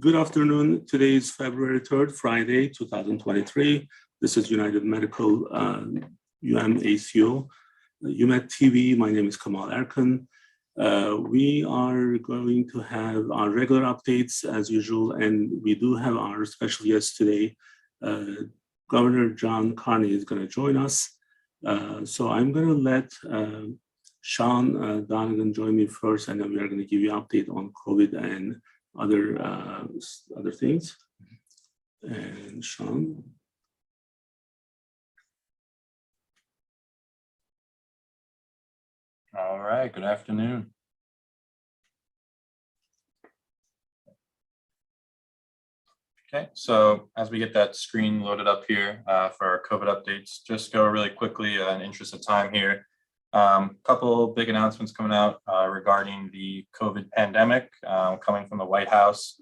Good afternoon. Today is February 3rd, Friday, 2023. This is United Medical UMACO, UMAC TV. My name is Kemal Erkan. We are going to have our regular updates as usual, and we do have our special guest today. Governor John Carney is going to join us. So I'm going to let Sean Donegan join me first, and then we are going to give you an update on COVID and other things. And Sean. All right, good afternoon. Okay, so as we get that screen loaded up here for our COVID updates, just go really quickly in interest of time here. Couple big announcements coming out regarding the COVID pandemic coming from the White House.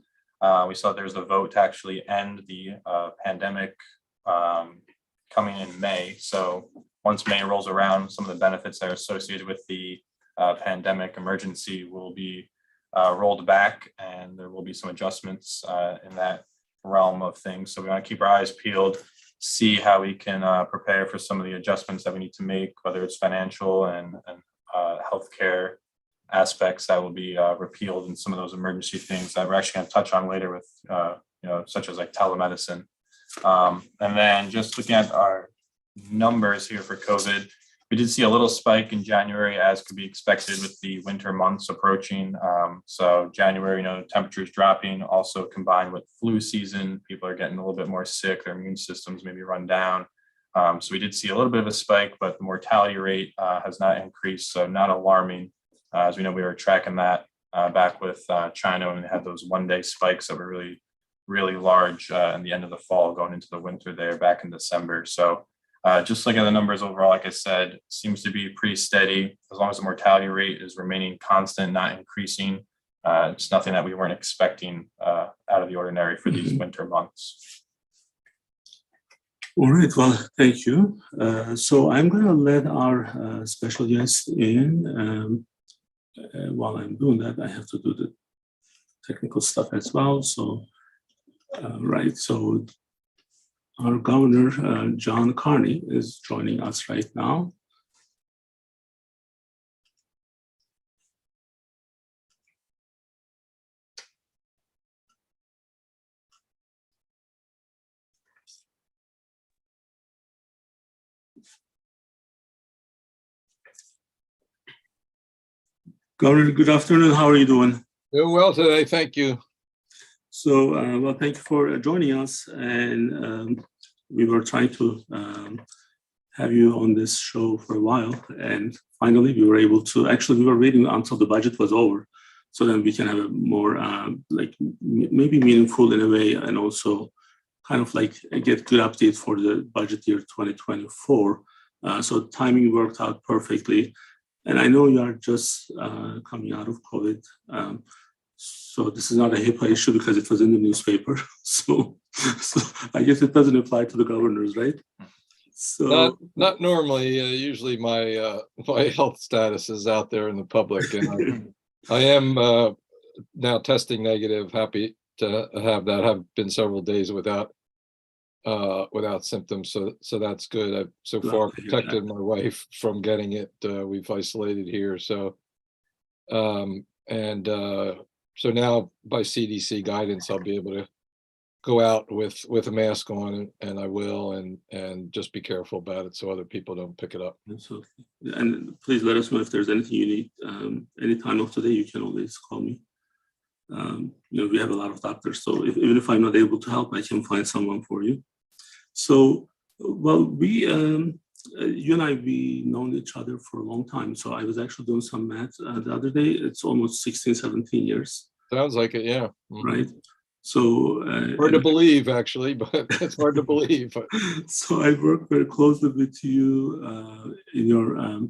We saw there's a vote to actually end the pandemic coming in May. So once May rolls around, some of the benefits that are associated with the pandemic emergency will be rolled back, and there will be some adjustments in that realm of things. So we want to keep our eyes peeled, see how we can prepare for some of the adjustments that we need to make, whether it's financial and healthcare aspects that will be repealed, and some of those emergency things that we're actually going to touch on later with, such as like telemedicine. And then just looking at our numbers here for COVID, we did see a little spike in January, as could be expected with the winter months approaching. So January, temperatures dropping, also combined with flu season, people are getting a little bit more sick, their immune systems maybe run down. So we did see a little bit of a spike, but the mortality rate has not increased, so not alarming. As we know, we were tracking that back with China when they had those one-day spikes that were really, really large in the end of the fall going into the winter there back in December. So just looking at the numbers overall, like I said, seems to be pretty steady as long as the mortality rate is remaining constant, not increasing. It's nothing that we weren't expecting out of the ordinary for these winter months. All right, well, thank you. So I'm going to let our special guest in. While I'm doing that, I have to do the technical stuff as well. So, right, so our governor, John Carney, is joining us right now. Governor, good afternoon. How are you doing? Doing well today, thank you. So, well, thank you for joining us. And we were trying to have you on this show for a while. And finally, we were able to, actually, we were waiting until the budget was over, so then we can have a more, maybe meaningful in a way, and also kind of like get good updates for the budget year 2024. So timing worked out perfectly. And I know you are just coming out of COVID. So this is not a HIPAA issue because it was in the newspaper. So I guess it doesn't apply to the governors, right? So not normally. Usually my my health status is out there in the public, and I am now testing negative. Happy to have that. Have been several days without symptoms, so that's good. I've so far protected my wife from getting it. We've isolated here, so so now by CDC guidance, I'll be able to go out with a mask on, and I will, and just be careful about it so other people don't pick it up. Absolutely. And please let us know if there's anything you need. Any time of today, you can always call me. We have a lot of doctors, so even if I'm not able to help, I can find someone for you. So, well, you and I, we known each other for a long time. So I was actually doing some math the other day. It's almost 16, 17 years. Sounds like it, yeah. Right. So hard to believe, actually, but it's hard to believe. So I worked very closely with you in your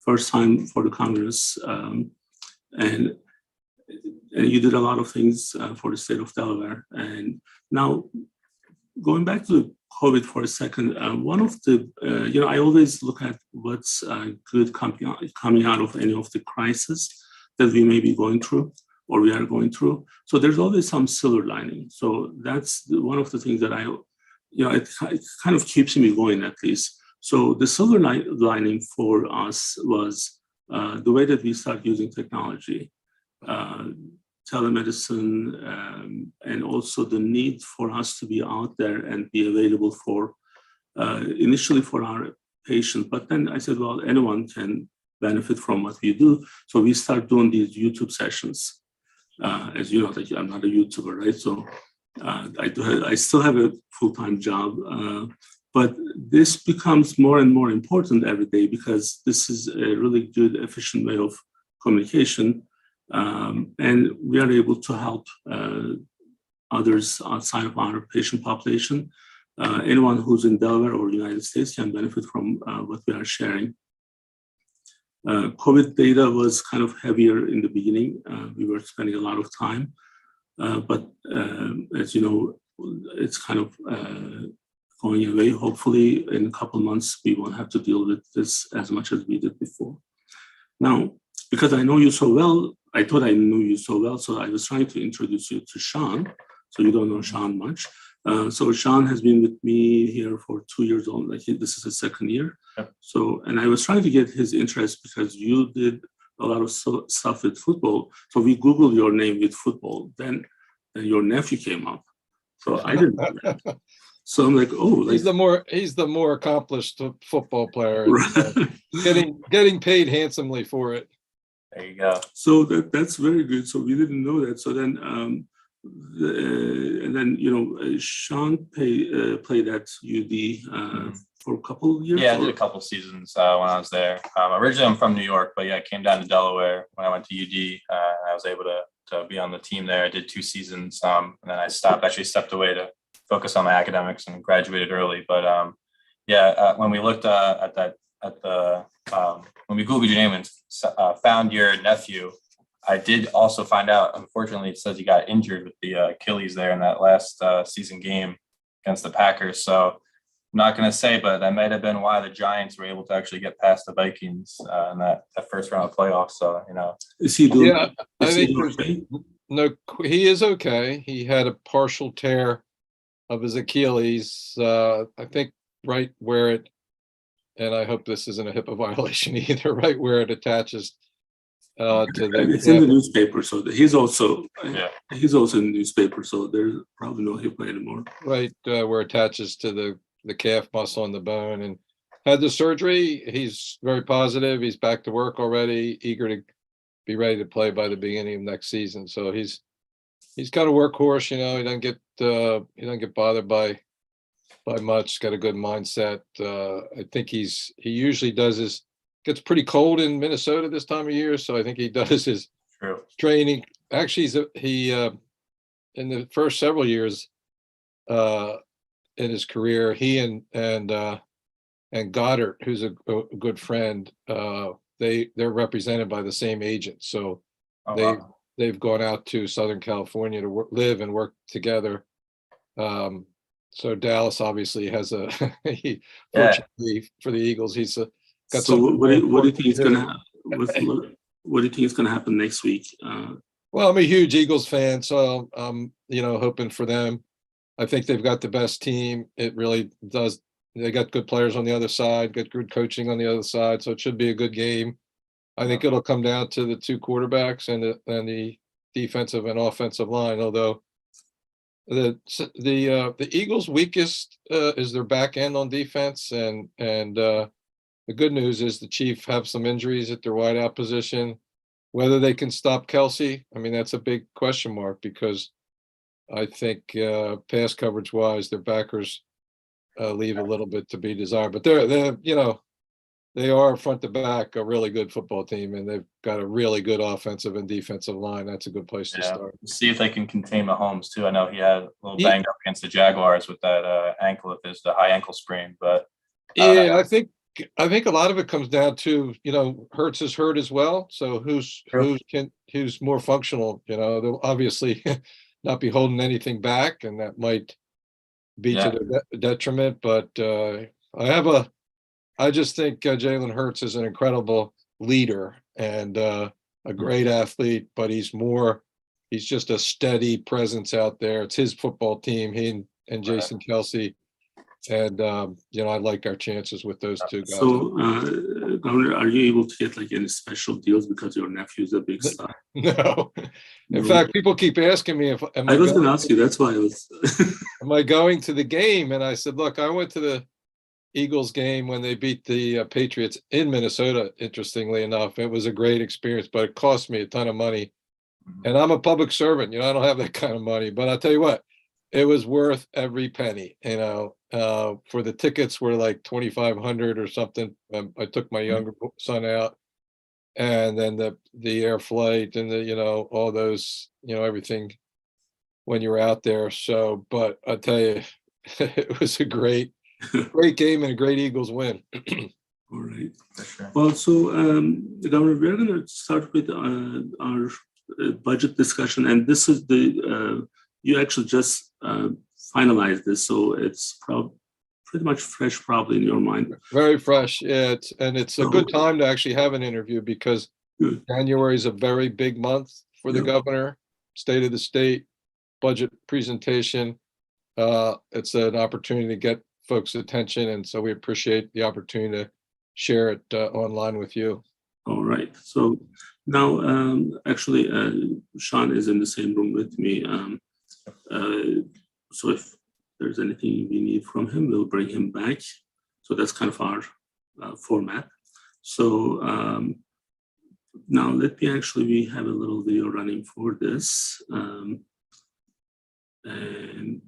first time for the Congress, and you did a lot of things for the state of Delaware. And now, going back to COVID for a second, one of the, I always look at what's good coming out of any of the crises that we may be going through. or we are going through. So there's always some silver lining. So that's one of the things that it kind of keeps me going at least. So the silver lining for us was the way that we start using technology, telemedicine, and also the need for us to be out there and be available for initially for our patients. But then I said, well, anyone can benefit from what we do. So we start doing these YouTube sessions. As you know, like I'm not a YouTuber, right? So I still have a full-time job, but this becomes more and more important every day because this is a really good, efficient way of communication. And we are able to help others outside of our patient population. Anyone who's in Delaware or United States can benefit from what we are sharing. COVID data was kind of heavier in the beginning. We were spending a lot of time, but as you know, it's kind of going away. Hopefully in a couple of months, we won't have to deal with this as much as we did before. Now, because I know you so well, I thought I knew you so well, so I was trying to introduce you to Sean. So you don't know Sean much. So Sean has been with me here for 2 years old. Like this is his second year. Yep. So, and I was trying to get his interest because you did a lot of stuff with football. So we Googled your name with football. Then your nephew came up. So I didn't know that. So I'm like, oh, like, he's the more accomplished football player, right. getting paid handsomely for it. There you go. So that's very good. So we didn't know that. So then, and then Sean played at UD for a couple of years. Yeah, I did a couple seasons when I was there. Originally, I'm from New York, but yeah, I came down to Delaware when I went to UD. I was able to be on the team there. I did 2 seasons, and then I stepped away to focus on my academics and graduated early. But when we looked when we Googled your name and found your nephew, I did also find out, unfortunately, it says he got injured with the Achilles there in that last season game against the Packers. So I'm not going to say, but that might have been why the Giants were able to actually get past the Vikings in that first round of playoffs. So, Is he doing? Yeah, I think okay? No, he is okay. He had a partial tear of his Achilles, I think right where it, and I hope this isn't a HIPAA violation either, right where it attaches to the. It's in the newspaper, so he's also in the newspaper, so there's probably no HIPAA anymore. Right where it attaches to the calf muscle and the bone, and had the surgery. He's very positive. He's back to work already, eager to be ready to play by the beginning of next season. So he's got a workhorse. He doesn't get bothered by much. He's got a good mindset. I think he usually gets pretty cold in Minnesota this time of year, so I think he does his training. Actually, he in the first several years in his career, he and Goddard, who's a good friend, they're represented by the same agent, so they've gone out to Southern California to live and work together. So Dallas obviously has fortunately for the Eagles, he's got. So what do you think is going to what do you think is going to happen next week? Well, I'm a huge Eagles fan, so I'm hoping for them. I think they've got the best team. It really does. They got good players on the other side, good coaching on the other side, so it should be a good game. I think it'll come down to the 2 quarterbacks and the defensive and offensive line. Although the Eagles' weakest is their back end on defense, and the good news is the Chiefs have some injuries at their wideout position. Whether they can stop Kelsey, I mean, that's a big question mark because I think pass coverage wise, their backers leave a little bit to be desired. But they are front to back a really good football team, and they've got a really good offensive and defensive line. That's a good place to start. See if they can contain Mahomes too. I know he had a little banged up against the Jaguars with that ankle of his, the high ankle sprain. But I think a lot of it comes down to Hurts is hurt as well. So who's more functional? They'll obviously not be holding anything back, and that might be to their detriment. But I just think Jalen Hurts is an incredible leader and a great athlete, but he's more he's just a steady presence out there. It's his football team, and Jason Kelsey. And, I like our chances with those two guys. So, Governor, are you able to get like any special deals because your nephew is a big star? No. In fact, people keep asking me I was going to ask you, that's why I was. am I going to the game? And I said, look, I went to the Eagles game when they beat the Patriots in Minnesota, interestingly enough. It was a great experience, but it cost me a ton of money. And I'm a public servant, I don't have that kind of money, but I'll tell you what, it was worth every penny, for the tickets were like 2,500 or something. I took my younger son out, and then the air flight and all those, everything when you were out there. So, but I tell you, it was a great game and a great Eagles win. All right. Sure. Well, so Governor, we're going to start with our budget discussion, and this is you actually just finalized this, so it's pretty much fresh, probably in your mind. Very fresh, yeah. It's a good time to actually have an interview because January is a very big month for the governor, state of the state, budget presentation. It's an opportunity to get folks' attention, and so we appreciate the opportunity to share it online with you. All right. So now, actually, Sean is in the same room with me. So if there's anything we need from him, we'll bring him back. So that's kind of our format. So now let me we have a little video running for this. And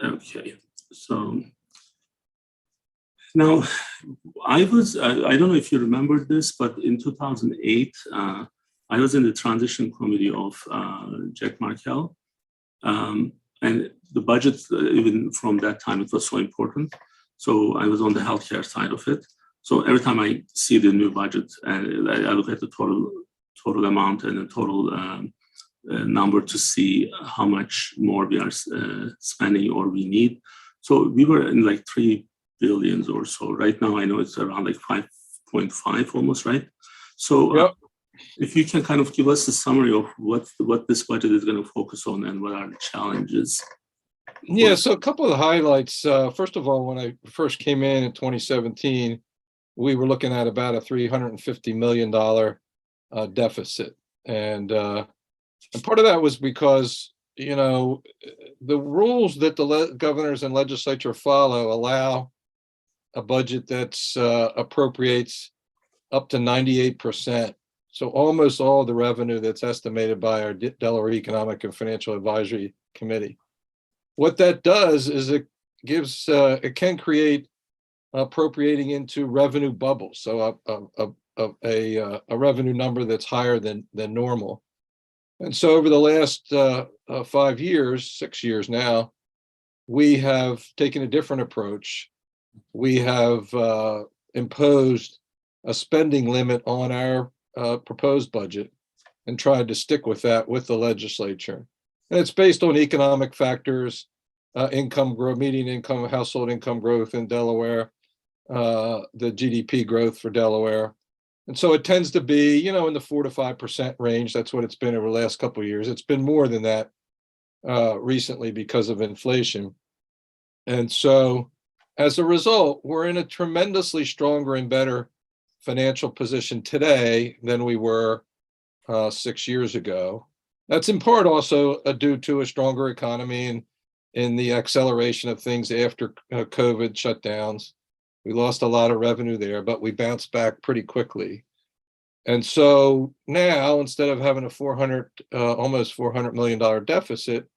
okay, so now I don't know if you remember this, but in 2008, I was in the transition committee of Jack Markell. And the budget, even from that time, it was so important. So I was on the healthcare side of it. So every time I see the new budget, and I look at the total amount and the total number to see how much more we are spending or we need. So we were in like 3 billion or so. Right now, I know it's around like 5.5 almost, right? So if you can kind of give us a summary of what this budget is going to focus on and what are the challenges. Yeah, so a couple of the highlights. First of all, when I first came in 2017, we were looking at about a $350 million deficit. And part of that was because, the rules that the governors and legislature follow allow a budget that's appropriates up to 98%. So almost all the revenue that's estimated by our Delaware Economic and Financial Advisory Committee. What that does is it gives, it can create appropriating into revenue bubbles. So a revenue number that's higher than normal. And so over the last 5 years, 6 years now, we have taken a different approach. We have imposed a spending limit on our proposed budget and tried to stick with that with the legislature. And it's based on economic factors, income growth, median income, household income growth in Delaware, the GDP growth for Delaware. And so it tends to be, in the 4 to 5% range. That's what it's been over the last couple of years. It's been more than that recently because of inflation. And so as a result, we're in a tremendously stronger and better financial position today than we were 6 years ago. That's in part also due to a stronger economy and in the acceleration of things after COVID shutdowns. We lost a lot of revenue there, but we bounced back pretty quickly. And so now, instead of having a almost $400 million deficit,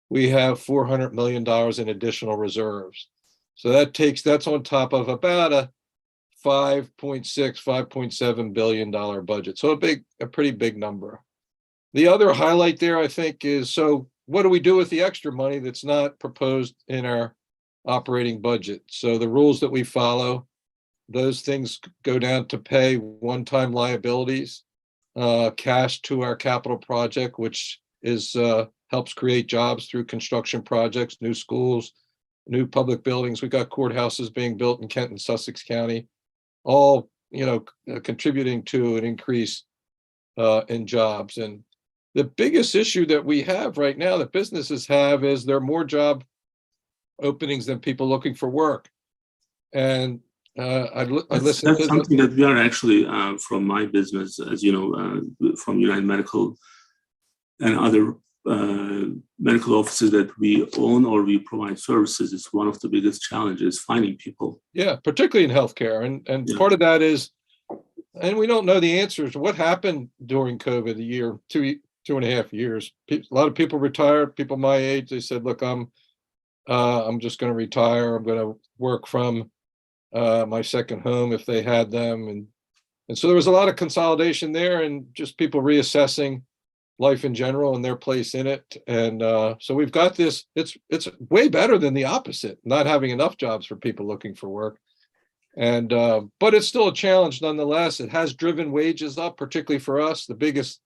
we have $400 million in additional reserves. So that's on top of about a $5.6, $5.7 billion budget. So a pretty big number. The other highlight there, I think, is, so what do we do with the extra money that's not proposed in our operating budget? So the rules that we follow, those things go down to pay one-time liabilities, cash to our capital project, which is helps create jobs through construction projects, new schools, new public buildings. We got courthouses being built in Kent and Sussex County, all contributing to an increase in jobs. And the biggest issue that we have right now that businesses have is there are more job openings than people looking for work. And I listened That's to something that we are actually, from my business, as you know, from United Medical and other medical offices that we own or we provide services, it's one of the biggest challenges, finding people. Yeah, particularly in healthcare. And Yeah. part of that is, and we don't know the answers. What happened during COVID, a year, 2.5 years? A lot of people retired, people my age, they said, look, I'm just going to retire. I'm going to work from my second home if they had them. And so there was a lot of consolidation there and just people reassessing life in general and their place in it. And so we've got this, it's way better than the opposite, not having enough jobs for people looking for work. And but it's still a challenge nonetheless. It has driven wages up, particularly for us. The biggest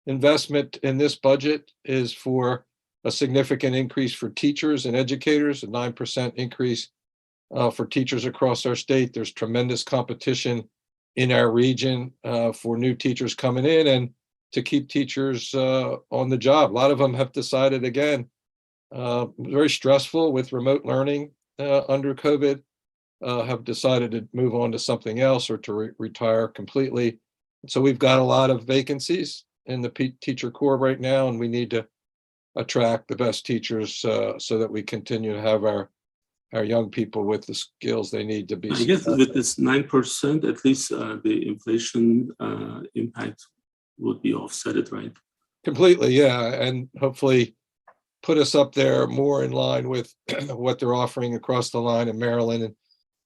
investment in this budget is for a significant increase for teachers and educators, a 9% increase for teachers across our state. There's tremendous competition in our region for new teachers coming in and to keep teachers on the job. A lot of them have decided, again, very stressful with remote learning under COVID, have decided to move on to something else or to retire completely. So we've got a lot of vacancies in the teacher corps right now, and we need to attract the best teachers so that we continue to have our young people with the skills they need to be I successful. guess with this 9%, at least the inflation impact would be offset, right? Completely, yeah, and hopefully put us up there more in line with what they're offering across the line in Maryland and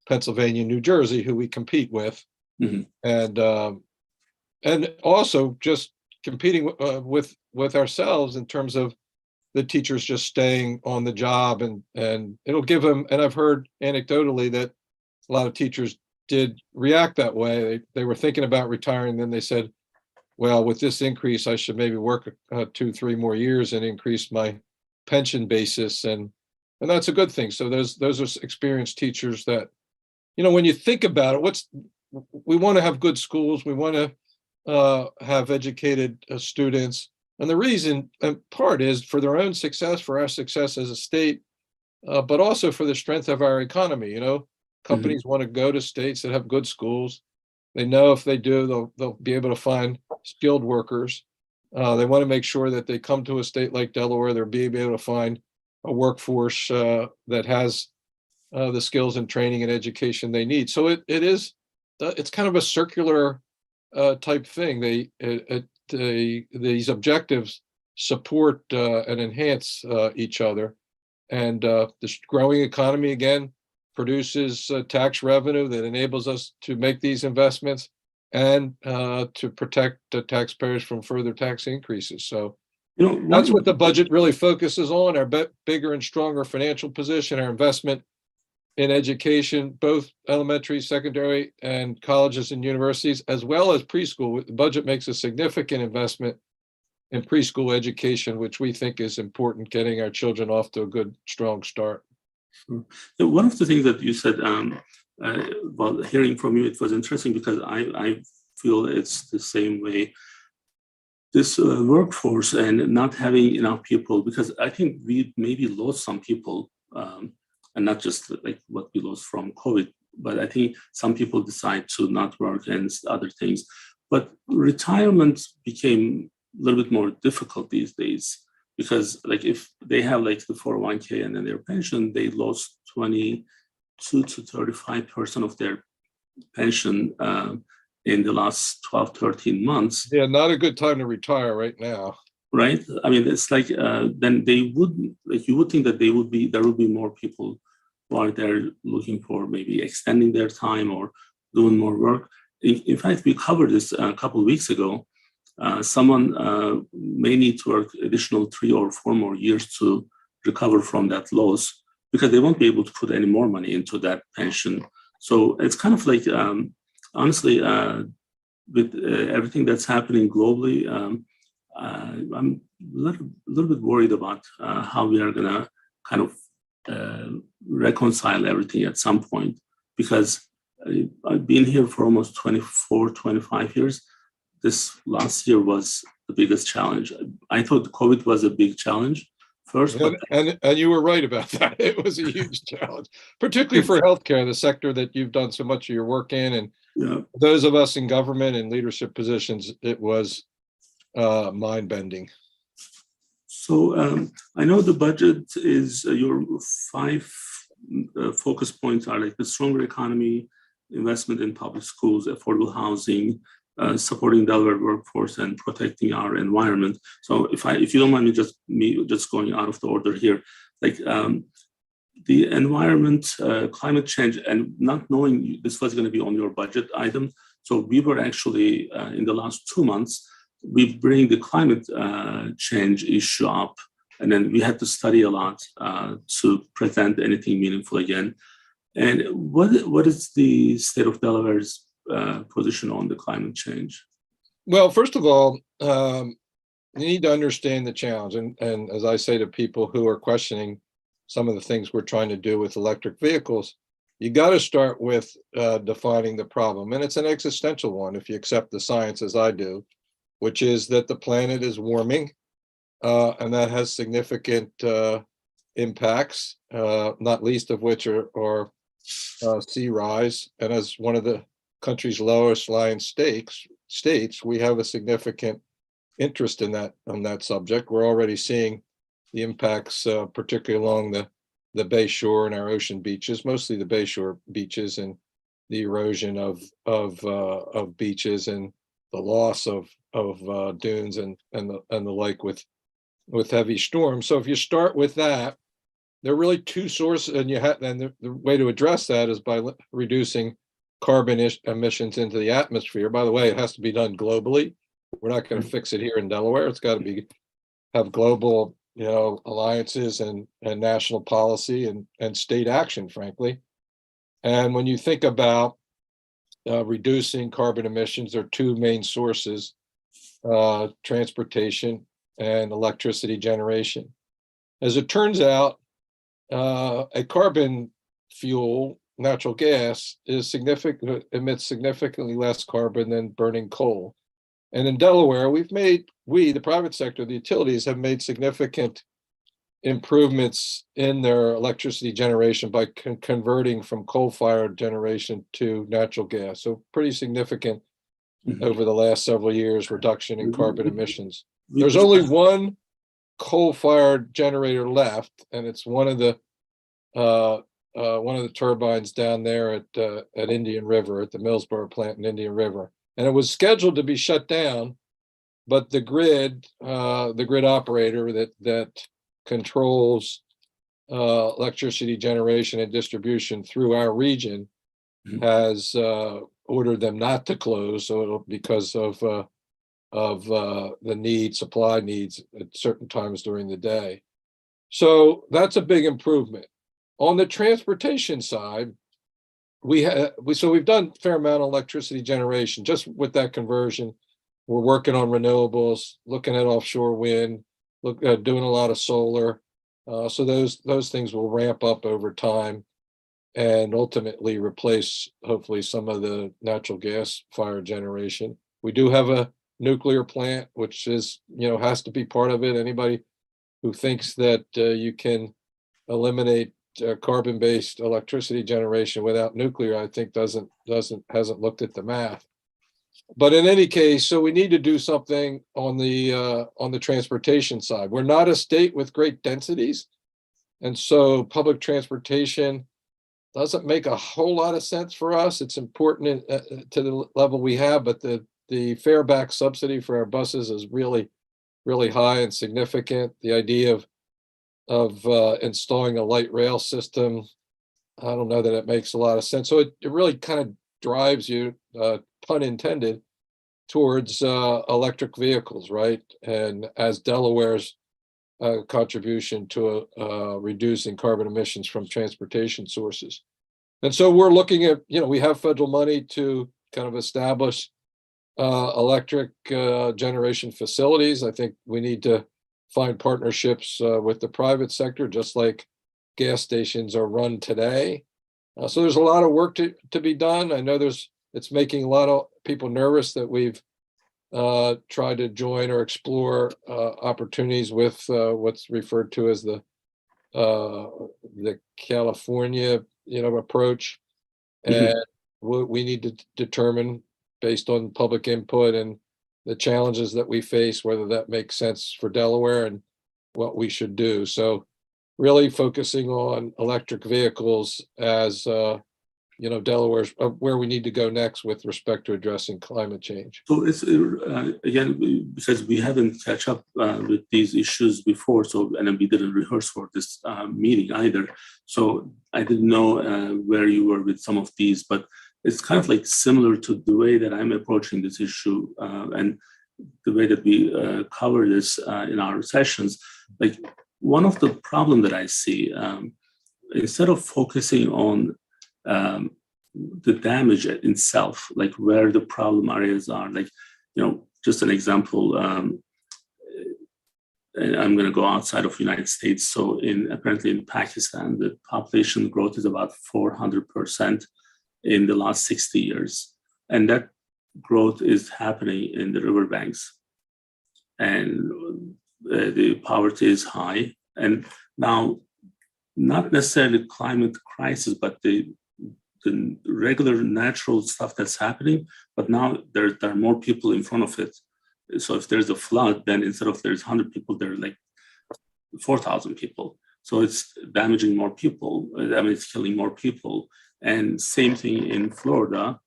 Pennsylvania, New Jersey, who we compete with, Mm-hmm. and also just competing with ourselves in terms of the teachers just staying on the job, and it'll give them. And I've heard anecdotally that a lot of teachers did react that way. They were thinking about retiring, then they said, well, with this increase, I should maybe work 2-3 more years and increase my pension basis, and that's a good thing. So those are experienced teachers that, you know, when you think about it, we want to have good schools, we want to have educated students, and the reason part is for their own success, for our success as a state, but also for the strength of our economy. You know, companies want to go to states that have good schools. They know if they do, they'll be able to find skilled workers. They want to make sure that they come to a state like Delaware, they'll be able to find a workforce that has the skills and training and education they need. So it's kind of a circular type thing. These objectives support and enhance each other. And this growing economy, again, produces tax revenue that enables us to make these investments and to protect the taxpayers from further tax increases. So, you know, that's what the budget really focuses on: our bigger and stronger financial position, our investment in education, both elementary, secondary, and colleges and universities, as well as preschool. The budget makes a significant investment in preschool education, which we think is important, getting our children off to a good, strong start. So one of the things that you said, while hearing from you, it was interesting because I feel it's the same way. This workforce and not having enough people, because I think we maybe lost some people, and not just like what we lost from COVID, but I think some people decide to not work and other things. But retirement became a little bit more difficult these days, because like if they have like the 401k and then their pension, they lost 22 to 35% of their pension in the last 12, 13 months. Yeah, not a good time to retire right now. Right? I mean, it's like then they would, like you would think that there would be more people who are there looking for maybe extending their time or doing more work. In fact, we covered this a couple of weeks ago. Someone may need to work additional 3 or 4 more years to recover from that loss, because they won't be able to put any more money into that pension. So it's kind of like, honestly, with everything that's happening globally, I'm a little bit worried about how we are going to kind of reconcile everything at some point, because I've been here for almost 24, 25 years. this last year was the biggest challenge. I thought COVID was a big challenge first, but And you were right about that. It was a huge challenge, particularly for healthcare, the sector that you've done so much of your work in, and yeah. those of us in government and leadership positions, it was mind-bending. So I know the budget is your 5 focus points are like the stronger economy, investment in public schools, affordable housing, supporting Delaware workforce, and protecting our environment. So if you don't mind me just going out of the order here, like the environment, climate change, and not knowing this was going to be on your budget item. So we were actually in the last 2 months, we bring the climate change issue up, and then we had to study a lot to present anything meaningful again. And what is the state of Delaware's position on the climate change? Well, first of all, you need to understand the challenge. And as I say to people who are questioning some of the things we're trying to do with electric vehicles, you got to start with defining the problem. And it's an existential one if you accept the science as I do, which is that the planet is warming, and that has significant impacts, not least of which are sea rise. And as one of the country's lowest lying states, we have a significant interest in that on that subject. We're already seeing the impacts, particularly along the bay shore and our ocean beaches, mostly the bay shore beaches, and the erosion of beaches and the loss of dunes and the like with heavy storms. So if you start with that, there are really two sources, and the way to address that is by reducing carbon emissions into the atmosphere. By the way, it has to be done globally. We're not going to fix it here in Delaware. It's got to have global, alliances and national policy and state action, frankly. And when you think about reducing carbon emissions, there are two main sources: transportation and electricity generation. As it turns out, a carbon fuel, natural gas, emits significantly less carbon than burning coal. And in Delaware, the private sector, the utilities, have made significant improvements in their electricity generation by converting from coal-fired generation to natural gas. So pretty significant over the last several years reduction in carbon emissions. There's only one coal-fired generator left, and it's one of the turbines down there at Indian River, at the Millsboro plant in Indian River. And it was scheduled to be shut down, but the grid operator that controls electricity generation and distribution through our region has ordered them not to close, because of the supply needs at certain times during the day. So that's a big improvement. On the transportation side, we've done a fair amount of electricity generation just with that conversion. We're working on renewables, looking at offshore wind, doing a lot of solar. So those things will ramp up over time and ultimately replace, hopefully, some of the natural gas fired generation. We do have a nuclear plant, which has to be part of it. Anybody who thinks that you can eliminate carbon-based electricity generation without nuclear, I think hasn't looked at the math. But in any case, so we need to do something on the transportation side. We're not a state with great densities, and so public transportation doesn't make a whole lot of sense for us. It's important to the level we have, but the fare back subsidy for our buses is really, really high and significant. The idea of installing a light rail system, I don't know that it makes a lot of sense. So it really kind of drives you, pun intended, towards electric vehicles, right? And as Delaware's contribution to reducing carbon emissions from transportation sources. And so we're looking at, we have federal money to kind of establish electric generation facilities. I think we need to find partnerships with the private sector, just like gas stations are run today. So there's a lot of work to be done. I know it's making a lot of people nervous that we've try to join or explore opportunities with what's referred to as the California, approach. And we need to determine, based on public input and the challenges that we face, whether that makes sense for Delaware and what we should do. So really focusing on electric vehicles as, Delaware's where we need to go next with respect to addressing climate change. So it's again, because we haven't catch up with these issues before, so and then we didn't rehearse for this meeting either. So I didn't know where you were with some of these, but it's kind of like similar to the way that I'm approaching this issue and the way that we cover this in our sessions. Like one of the problem that I see, instead of focusing on the damage itself, like where the problem areas are, like, just an example, and I'm going to go outside of United States. So apparently in Pakistan, the population growth is about 400% in the last 60 years. And that growth is happening in the riverbanks. And the poverty is high. And now, not necessarily climate crisis, but the regular natural stuff that's happening, but now there are more people in front of it. So if there's a flood, then instead of there's 100 people, there are like 4,000 people. So it's damaging more people. I mean, it's killing more people. And same thing in Florida.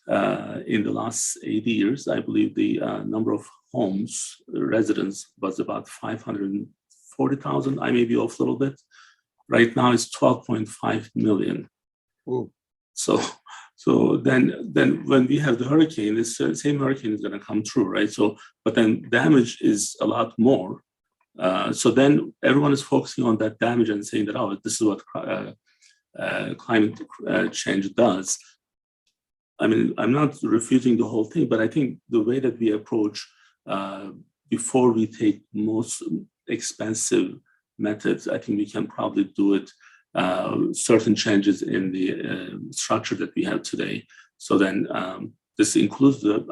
In the last 80 years, I believe the number of homes, residents was about 540,000. I may be off a little bit. Right now it's 12.5 million. Ooh. So then when we have the hurricane, this same hurricane is going to come through, right? So, but then damage is a lot more. So then everyone is focusing on that damage and saying that, oh, this is what climate change does. I mean, I'm not refuting the whole thing, but I think the way that we approach before we take most expensive methods, I think we can probably do it. Certain changes in the structure that we have today. So then this includes the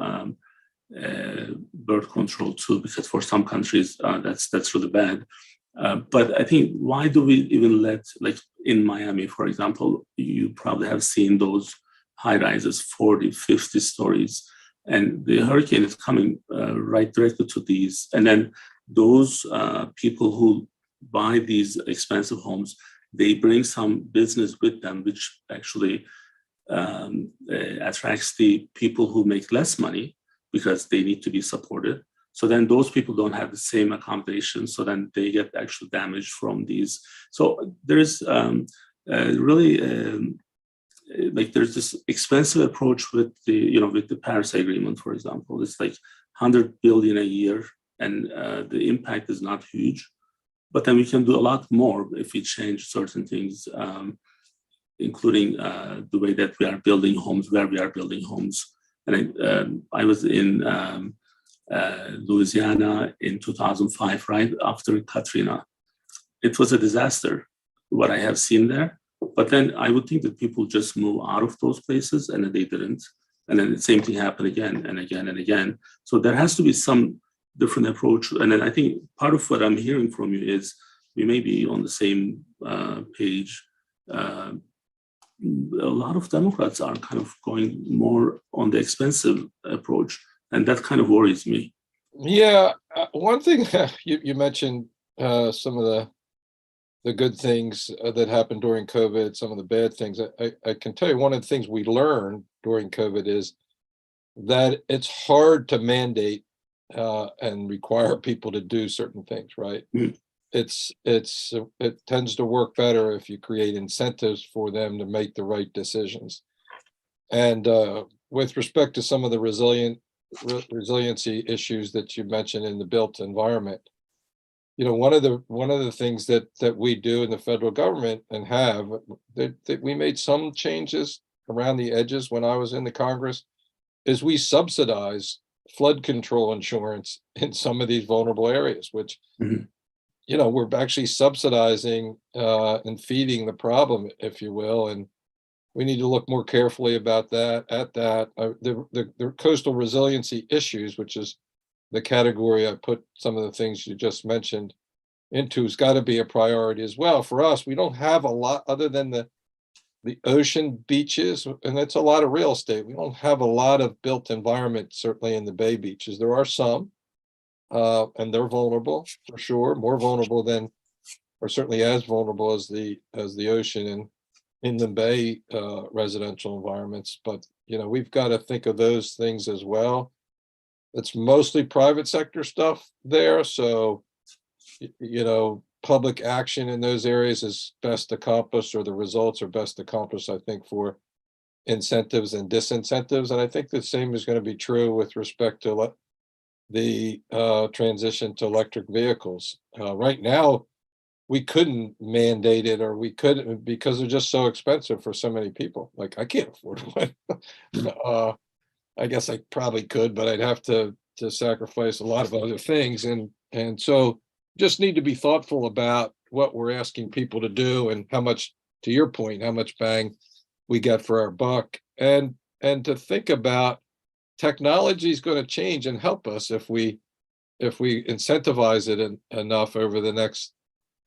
birth control too, because for some countries that's really bad. But I think why do we even let, like in Miami, for example, you probably have seen those high rises, 40, 50 stories, and the hurricane is coming right directly to these. And then those people who buy these expensive homes, they bring some business with them, which actually attracts the people who make less money because they need to be supported. So then those people don't have the same accommodation. So then they get actual damage from these. So there's really like there's this expensive approach with the Paris Agreement, for example. It's like 100 billion a year, and the impact is not huge. But then we can do a lot more if we change certain things, including the way that we are building homes, where we are building homes. And I was in Louisiana in 2005, right after Katrina. It was a disaster, what I have seen there. But then I would think that people just move out of those places, and then they didn't. And then the same thing happened again and again and again. So there has to be some different approach. And then I think part of what I'm hearing from you is we may be on the same page. A lot of Democrats are kind of going more on the expensive approach, and that kind of worries me. Yeah, one thing you mentioned some of the good things that happened during COVID, some of the bad things. I can tell you one of the things we learned during COVID is that it's hard to mandate and require people to do certain things, right? Mm. It tends to work better if you create incentives for them to make the right decisions. And with respect to some of the resiliency issues that you mentioned in the built environment, one of the things that we do in the federal government and have that we made some changes around the edges when I was in the Congress is we subsidize flood control insurance in some of these vulnerable areas, which, we're actually subsidizing and feeding the problem, if you will. And we need to look more carefully about that. The coastal resiliency issues, which is the category I put some of the things you just mentioned into, has got to be a priority as well. For us, we don't have a lot other than the ocean, beaches, and that's a lot of real estate. We don't have a lot of built environment, certainly in the bay beaches. There are some, and they're vulnerable for sure, more vulnerable than, or certainly as vulnerable as the ocean and inland bay residential environments. But we've got to think of those things as well. It's mostly private sector stuff there, so public action in those areas is best accomplished, or the results are best accomplished, I think, for incentives and disincentives. And I think the same is going to be true with respect to the transition to electric vehicles. Right now, we couldn't mandate it, or we couldn't, because they're just so expensive for so many people. Like, I can't afford one. I guess I probably could, but I'd have to sacrifice a lot of other things. And so just need to be thoughtful about what we're asking people to do, and how much, to your point, how much bang we get for our buck, and to think about technology is going to change and help us if we incentivize it enough over the next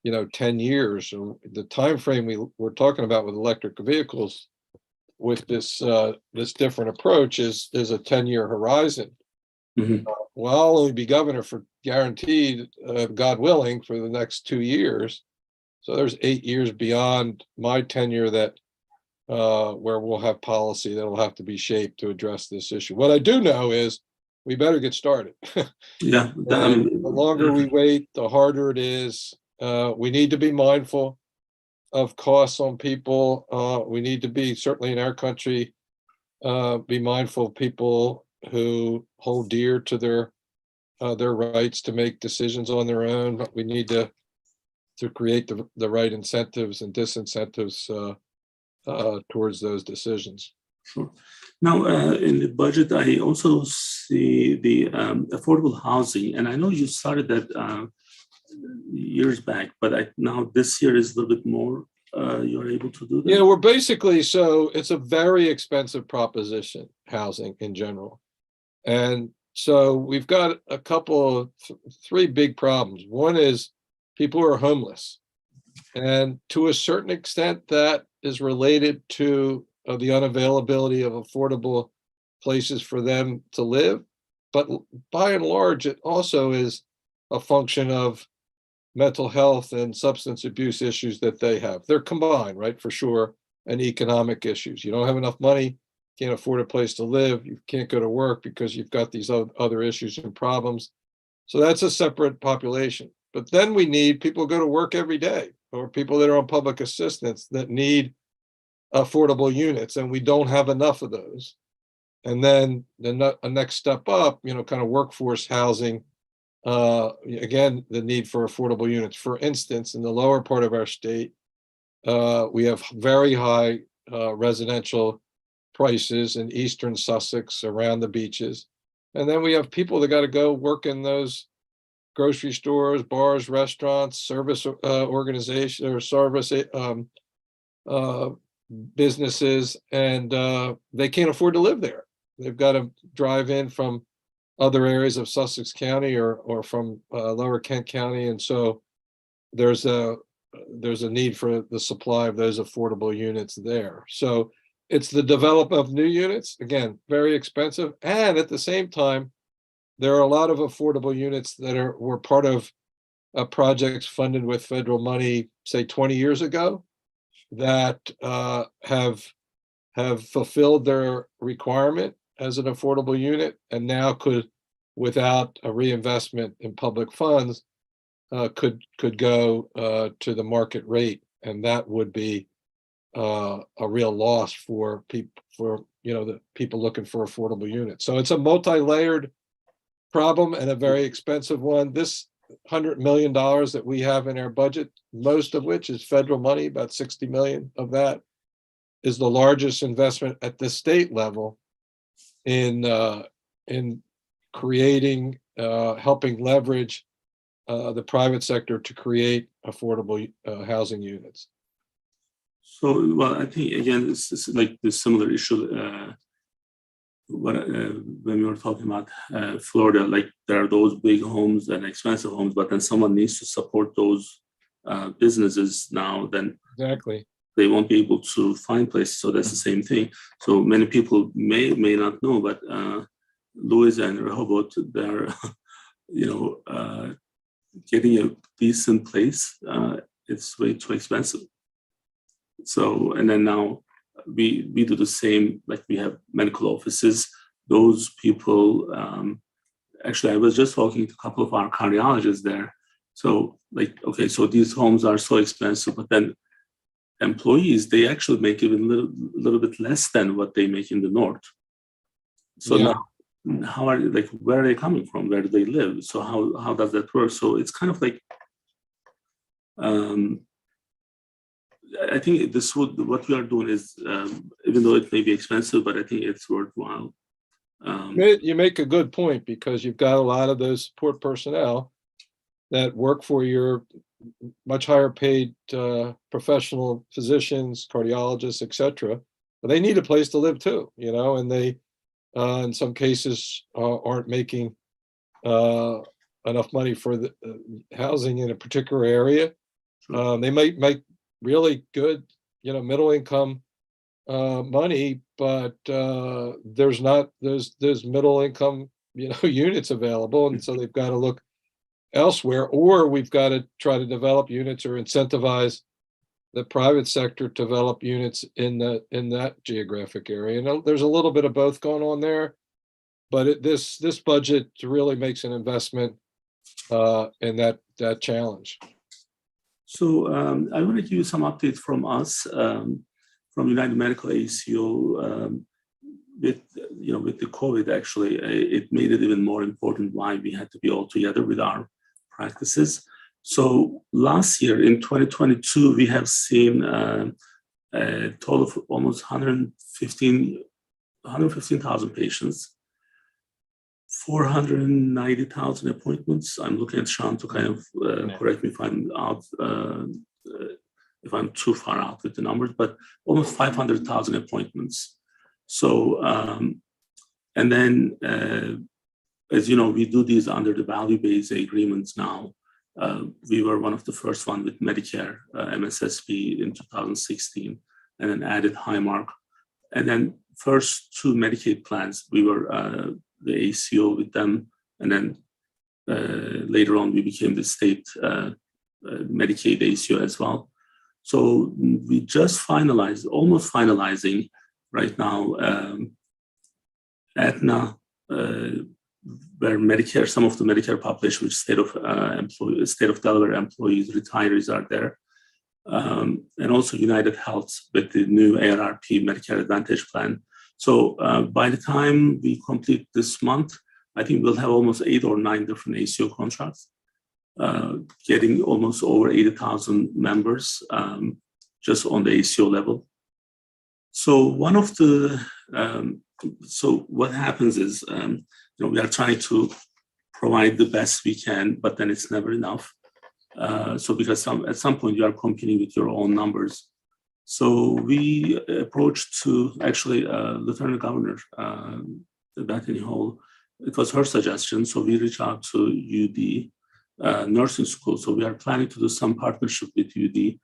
10 years. So the time frame we're talking about with electric vehicles, with this different approach, is a 10-year horizon. Mhm. Well, I'll only be governor for guaranteed, God willing, for the next 2 years. So there's 8 years beyond my tenure that where we'll have policy that'll have to be shaped to address this issue. What I do know is we better get started. Yeah, And the longer we wait, the harder it is. We need to be mindful of costs on people. We need to be, certainly in our country, be mindful of people who hold dear to their rights to make decisions on their own. But we need to create the right incentives and disincentives towards those decisions. Sure. Now, in the budget, I also see the affordable housing, and I know you started that years back, but now this year is a little bit more. You're able to do that. Yeah, we're basically, so it's a very expensive proposition, housing in general, and so we've got a couple of three big problems. One is people are homeless, and to a certain extent, that is related to the unavailability of affordable places for them to live. But by and large, it also is a function of mental health and substance abuse issues that they have. They're combined, right, for sure, and economic issues. You don't have enough money, can't afford a place to live, you can't go to work because you've got these other issues and problems. So that's a separate population. But then we need people who go to work every day, or people that are on public assistance that need affordable units, and we don't have enough of those. And then the next step up, kind of workforce housing, again, the need for affordable units. For instance, in the lower part of our state, we have very high residential prices in eastern Sussex around the beaches. And then we have people that got to go work in those grocery stores, bars, restaurants, service organizations, or service businesses, and they can't afford to live there. They've got to drive in from other areas of Sussex County or from Lower Kent County, and so there's a need for the supply of those affordable units there. So it's the development of new units, again, very expensive, and at the same time, there are a lot of affordable units that were part of projects funded with federal money, say 20 years ago, that have fulfilled their requirement as an affordable unit, and now could, without a reinvestment in public funds, could go to the market rate, and that would be a real loss for people, the people looking for affordable units. So it's a multi-layered problem and a very expensive one. This $100 million that we have in our budget, most of which is federal money, about 60 million of that, is the largest investment at the state level in creating, helping leverage the private sector to create affordable housing units. So, well, I think again, it's like the similar issue. When we were talking about Florida, like there are those big homes and expensive homes, but then someone needs to support those businesses now. Then Exactly. they won't be able to find places. So that's the same thing. So many people may not know, but Louis and Rehoboth, they're getting a decent place. It's way too expensive. So, and then now we do the same, like we have medical offices. Those people, actually, I was just talking to a couple of our cardiologists there. So like, okay, so these homes are so expensive, but then employees, they actually make even a little bit less than what they make in the North. So Yeah. now, how are like, where are they coming from? Where do they live? So how does that work? So it's kind of like, I think what we are doing is, even though it may be expensive, but I think it's worthwhile. You make a good point, because you've got a lot of those support personnel that work for your much higher paid professional physicians, cardiologists, etc. But they need a place to live too, and they, in some cases, aren't making enough money for the housing in a particular area. Sure. They might make really good, middle income money, but there's not those middle income, units available, and so they've got to look elsewhere, or we've got to try to develop units or incentivize the private sector to develop units in that geographic area. There's a little bit of both going on there, but this budget really makes an investment in that challenge. So I want to give you some updates from us, from United Medical ACO. With the COVID, actually, it made it even more important why we had to be all together with our practices. So last year in 2022, we have seen a total of almost 115,000 patients, 490,000 appointments. I'm looking at Sean to kind of correct me if I'm out, if I'm too far out with the numbers, but almost 500,000 appointments. So, and then, as you know, we do these under the value-based agreements now. We were one of the first one with Medicare, MSSP in 2016, and then added Highmark. And then first two Medicaid plans, we were the ACO with them. And then later on, we became the state Medicaid ACO as well. So we just almost finalizing right now, Aetna, where Medicare, some of the Medicare population, which state of Delaware employees, retirees are there, and also United Health with the new ARRP Medicare Advantage plan. So by the time we complete this month, I think we'll have almost 8 or 9 different ACO contracts, getting almost over 80,000 members just on the ACO level. So one of the so what happens is, we are trying to provide the best we can, but then it's never enough. So because at some point you are competing with your own numbers. So we approached to actually Lieutenant Governor Bethany Hall. It was her suggestion. So we reached out to UD nursing school. So we are planning to do some partnership with UD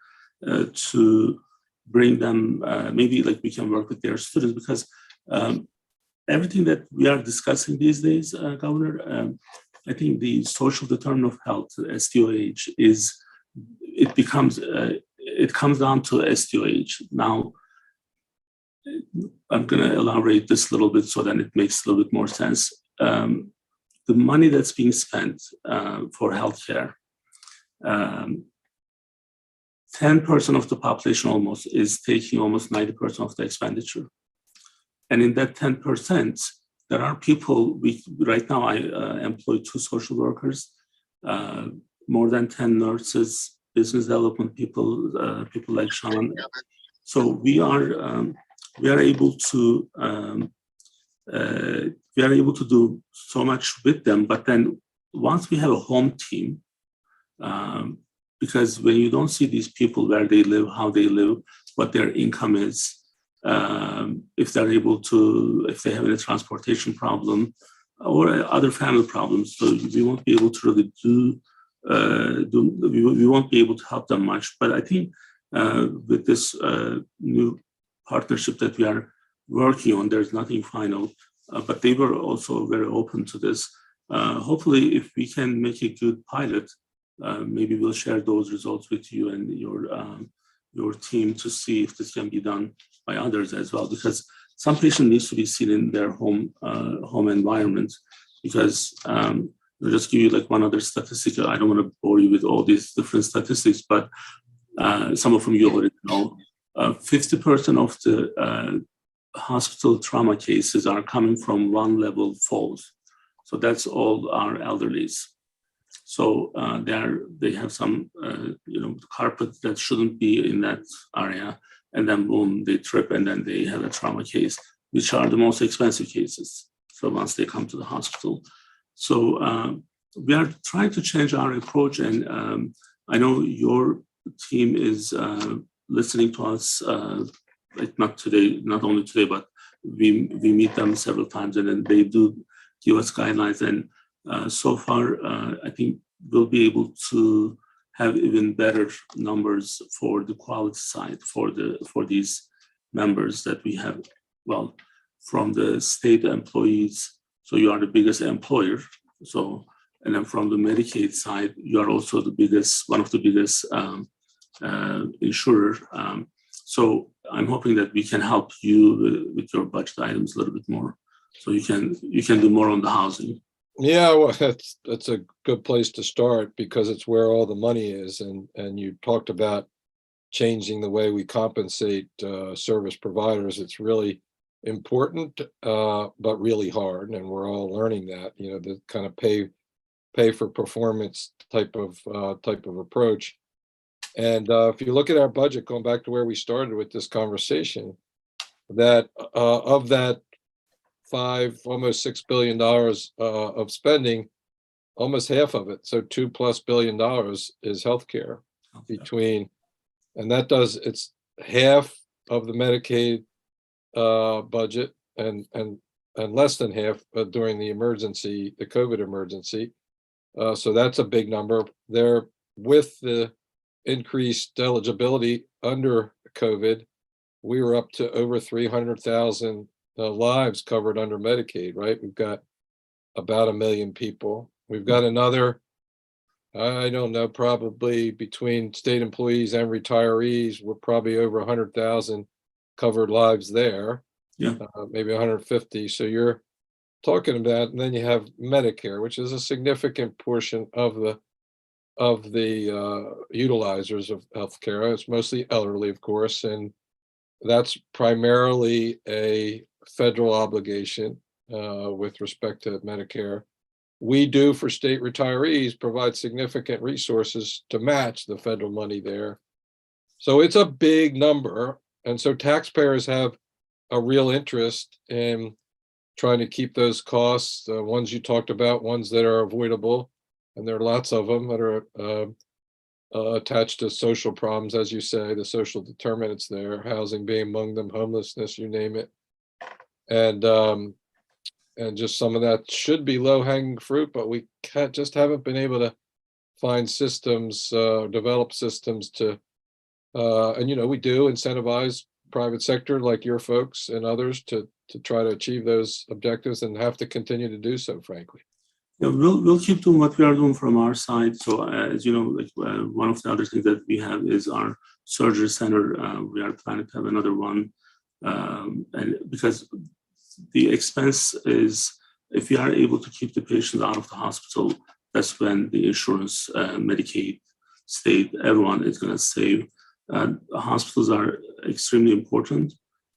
to bring them, maybe like we can work with their students, because everything that we are discussing these days, Governor, I think the social determinant of health, SDOH, it comes down to SDOH. Now, I'm going to elaborate this a little bit so that it makes a little bit more sense. The money that's being spent for healthcare, 10% of the population almost is taking almost 90% of the expenditure. And in that 10%, there are people, right now I employ 2 social workers, more than 10 nurses, business development people, people like Sean. So we are able to do so much with them. But then once we have a home team, because when you don't see these people where they live, how they live, what their income is, if they're able to, if they have any transportation problem or other family problems. So we won't be able to really we won't be able to help them much. But I think with this new partnership that we are working on, there's nothing final, but they were also very open to this. Hopefully, if we can make a good pilot, maybe we'll share those results with you and your team to see if this can be done by others as well, because some patient needs to be seen in their home environment. Because I'll just give you like one other statistic. I don't want to bore you with all these different statistics, but some of them you already know. 50% of the hospital trauma cases are coming from one-level falls. So that's all our elderlies. So they have some carpet that shouldn't be in that area, and then boom, they trip, and then they have a trauma case, which are the most expensive cases. So once they come to the hospital, so we are trying to change our approach, and I know your team is listening to us. Like not today, not only today, but we meet them several times, and then they do give us guidelines. And so far, I think we'll be able to have even better numbers for the quality side for these members that we have. Well, from the state employees, so you are the biggest employer. So, and then from the Medicaid side, you are also the biggest, one of the biggest insurer. So I'm hoping that we can help you with your budget items a little bit more, so you can do more on the housing. Yeah, well, that's a good place to start, because it's where all the money is. And you talked about changing the way we compensate service providers. It's really important, but really hard, and we're all learning that. The kind of pay for performance type of approach. And if you look at our budget, going back to where we started with this conversation, that of that almost $6 billion of spending, almost half of it, so $2+ billion, is healthcare between, and it's half of the Medicaid budget, and less than half during the COVID emergency. So that's a big number there. With the increased eligibility under COVID, we were up to over 300,000 lives covered under Medicaid, right? We've got about 1 million people. We've got another, I don't know, probably between state employees and retirees, we're probably over 100,000 covered lives there. Yeah, maybe 150. So you're talking about, and then you have Medicare, which is a significant portion of the utilizers of healthcare. It's mostly elderly, of course, and that's primarily a federal obligation with respect to Medicare. We do, for state retirees, provide significant resources to match the federal money there. So it's a big number. And so taxpayers have a real interest in trying to keep those costs, the ones you talked about, ones that are avoidable, and there are lots of them that are attached to social problems, as you say, the social determinants there, housing being among them, homelessness, you name it. And just some of that should be low-hanging fruit, but we haven't been able to find systems, develop systems to, and we do incentivize private sector like your folks and others to try to achieve those objectives, and have to continue to do so, frankly. Yeah, we'll keep doing what we are doing from our side. So as you know, one of the other things that we have is our surgery center. We are planning to have another one, and because the expense is, if we are able to keep the patients out of the hospital, that's when the insurance, Medicaid, state, everyone is going to save. Hospitals are extremely important,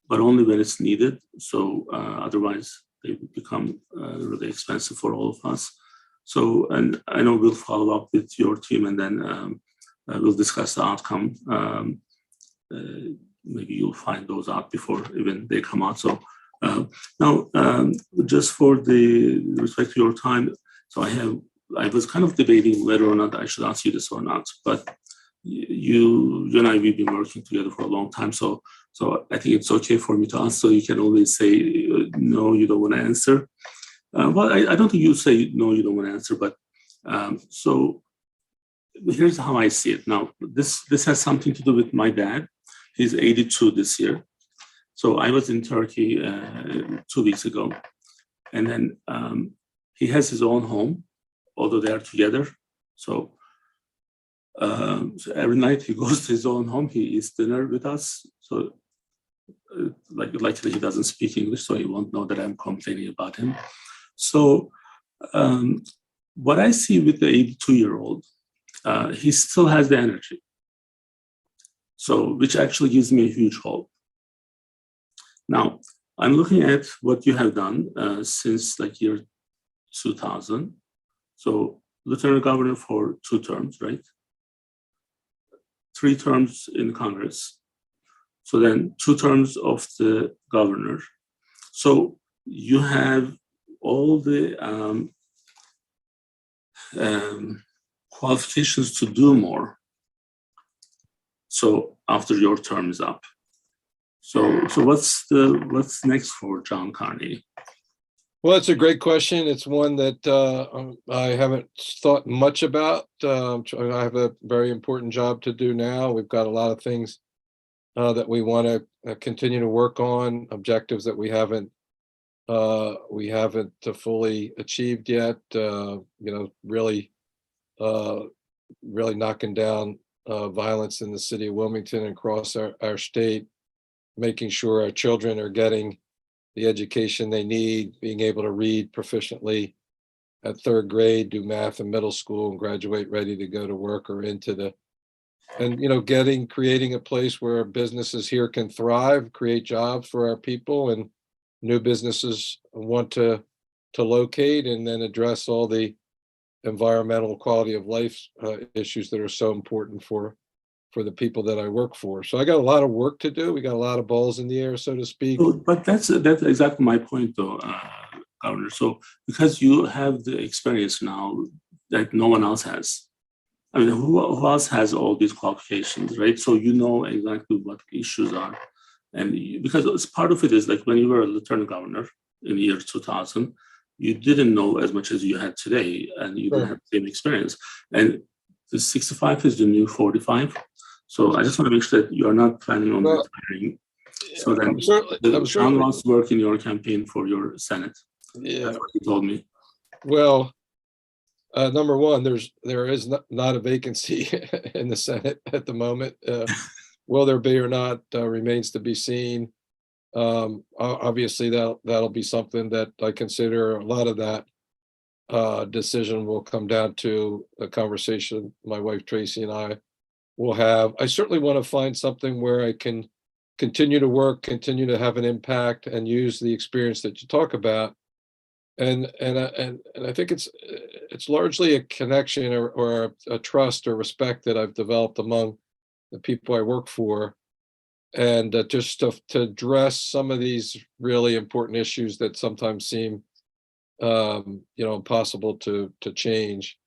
but only when it's needed. So otherwise, they become really expensive for all of us. So, and I know we'll follow up with your team, and then we'll discuss the outcome. Maybe you'll find those out before even they come out. So now, just for the respect to your time, so I was kind of debating whether or not I should ask you this or not, but you and I, we've been working together for a long time, so I think it's okay for me to ask. So you can always say no, you don't want to answer. Well, I don't think you say no, you don't want to answer, but so here's how I see it. Now, this has something to do with my dad. He's 82 this year. So I was in Turkey 2 weeks ago, and then he has his own home, although they are together. So every night he goes to his own home. He eats dinner with us. So likely he doesn't speak English, so he won't know that I'm complaining about him. So what I see with the 82-year-old, he still has the energy. So which actually gives me a huge hope. Now, I'm looking at what you have done since like year 2000. So lieutenant governor for 2 terms, right? 3 terms in Congress. So then 2 terms of the governor. So you have all the qualifications to do more. So after your term is up. So what's next for John Carney? Well, it's a great question. It's one that I haven't thought much about. I have a very important job to do now. We've got a lot of things that we want to continue to work on, objectives that we haven't fully achieved yet. Really knocking down violence in the city of Wilmington and across our state, making sure our children are getting the education they need, being able to read proficiently at 3rd grade, do math in middle school, and graduate ready to go to work or creating a place where businesses here can thrive, create jobs for our people, and new businesses want to locate, and then address all the environmental quality of life issues that are so important for the people that I work for. So I got a lot of work to do. We got a lot of balls in the air, so to speak. But that's exactly my point, though, Governor. So because you have the experience now that no one else has. I mean, who else has all these qualifications, right? So you know exactly what the issues are. And because part of it is like when you were a lieutenant governor in the year 2000, you didn't know as much as you had today, and you didn't have the same experience. And the 65 is the new 45. So I just want to make sure that you're not planning on retiring. So then Sean wants to work in your campaign for your Senate. Yeah. That's what he told me. Well, number one, there is not a vacancy in the Senate at the moment. Will there be or not remains to be seen. Obviously, that'll be something that I consider. A lot of that decision will come down to a conversation my wife Tracy and I will have. I certainly want to find something where I can continue to work, continue to have an impact, and use the experience that you talk about. And I think it's largely a connection or a trust or respect that I've developed among the people I work for, and just to address some of these really important issues that sometimes seem impossible to change.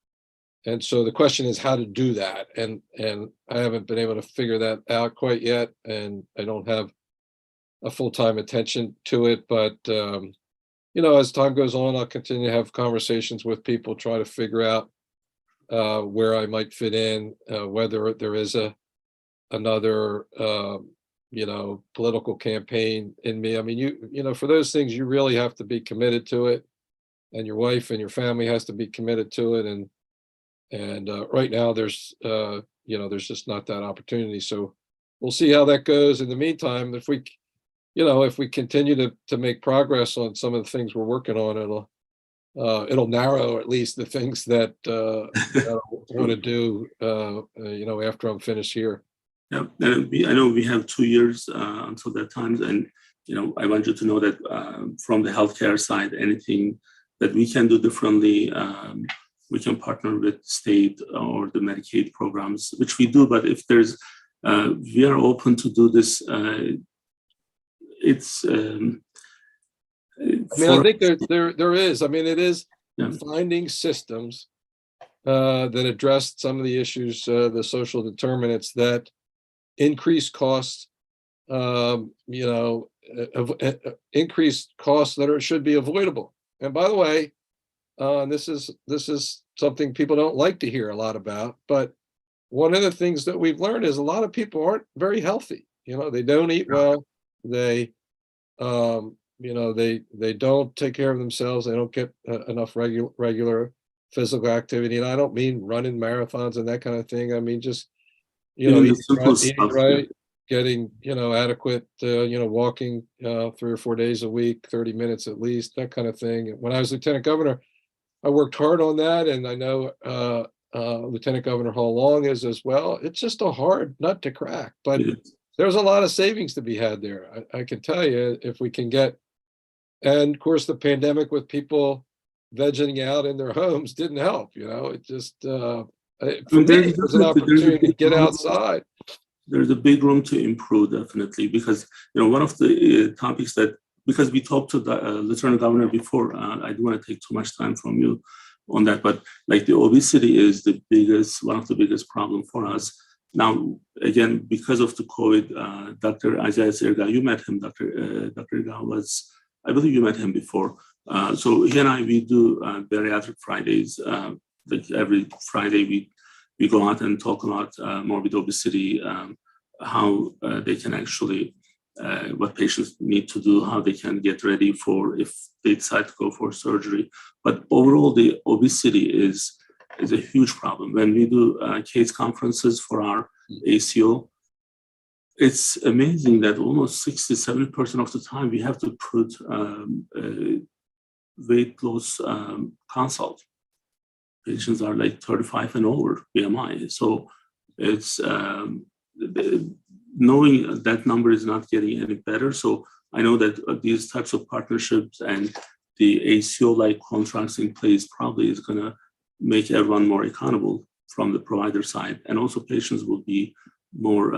And so the question is how to do that, and I haven't been able to figure that out quite yet, and I don't have a full-time attention to it, but as time goes on, I'll continue to have conversations with people, try to figure out where I might fit in, whether there is another political campaign in me. I mean, for those things, you really have to be committed to it, and your wife and your family has to be committed to it. And right now there's just not that opportunity. So we'll see how that goes. In the meantime, if we continue to make progress on some of the things we're working on, it'll narrow at least the things that I want to do, after I'm finished here. Yeah, I know we have 2 years until that time, and I want you to know that from the healthcare side, anything that we can do differently, we can partner with state or the Medicaid programs, which we do. But if there's, we are open to do this. It's. I think there is. I mean, it is finding systems that addressed some of the issues, the social determinants that increase costs, increased costs that should be avoidable. And by the way, this is something people don't like to hear a lot about, but one of the things that we've learned is a lot of people aren't very healthy. They don't eat well. They they don't take care of themselves. They don't get enough regular physical activity. And I don't mean running marathons and that kind of thing. I mean, just, eating right, getting, adequate, walking 3 or 4 days a week, 30 minutes at least, that kind of thing. When I was lieutenant governor, I worked hard on that. And I know Lieutenant Governor Hall Long is as well. It's just a hard nut to crack, but there's a lot of savings to be had there. I can tell you, if we can get, and of course the pandemic with people vegging out in their homes didn't help. It just, for me, it was an opportunity to get outside. There's a big room to improve, definitely, because one of the topics that, because we talked to the Lieutenant Governor before, I don't want to take too much time from you on that, but like the obesity is one of the biggest problem for us. Now, again, because of the COVID, Dr. Aziz Erga, you met him, Dr. Erga I believe you met him before. So he and I, we do bariatric Fridays. Like every Friday, we go out and talk about morbid obesity, how they can actually, what patients need to do, how they can get ready for if they decide to go for surgery. But overall, the obesity is a huge problem. When we do case conferences for our ACO, it's amazing that almost 60-70% of the time we have to put weight loss consult. Patients are like 35 and over BMI. So it's knowing that number is not getting any better. So I know that these types of partnerships and the ACO-like contracts in place probably is going to make everyone more accountable from the provider side. And also patients will be more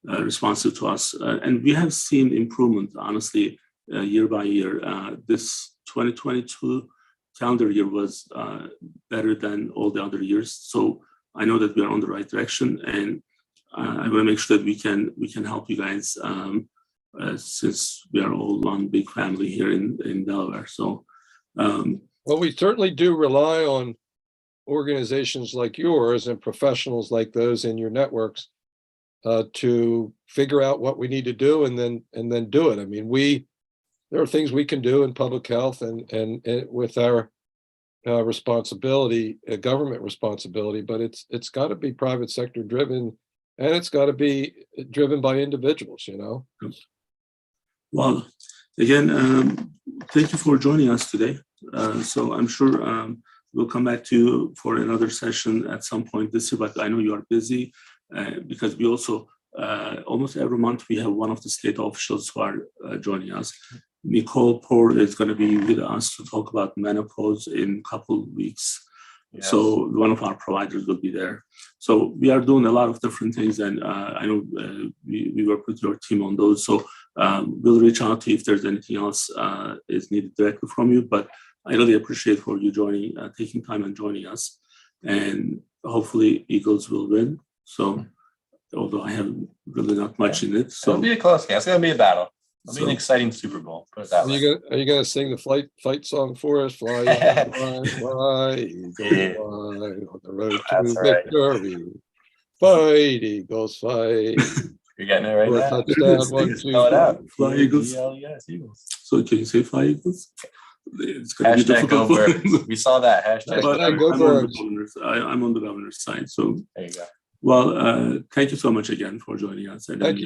responsive to us. And we have seen improvement, honestly, year by year. This 2022 calendar year was better than all the other years. So I know that we are on the right direction, and I want to make sure that we can help you guys since we are all one big family here in Delaware. So, well, we certainly do rely on organizations like yours and professionals like those in your networks to figure out what we need to do and then do it. I mean, there are things we can do in public health and with our responsibility, government responsibility, but it's got to be private sector driven, and it's got to be driven by individuals, Well, again, thank you for joining us today. So I'm sure we'll come back to you for another session at some point this year, but I know you are busy because we also, almost every month, we have one of the state officials who are joining us. Nicole Poor is going to be with us to talk about menopause in a couple of weeks. Yes. So one of our providers will be there. So we are doing a lot of different things, and I know we work with your team on those. So we'll reach out to you if there's anything else is needed directly from you. But I really appreciate for you joining, taking time and joining us. And hopefully Eagles will win. So although I have really not much in it. So it'll be a close game. It's going to be a battle. It'll be an exciting Super Bowl. Put it that way. Are you gonna sing the fight song for us? Fly, fly, Eagles, fly on the road to victory. Fight, Eagles, fight. You're getting it right now. Touchdown, 1, 2, spell it out. Fly Eagles. Eagles. So can you say fly Eagles? It's going to be difficult. Go Birds. We saw that hashtag. But I'm on the governor's side. So there you go. Well, thank you so much again for joining us. Thank you.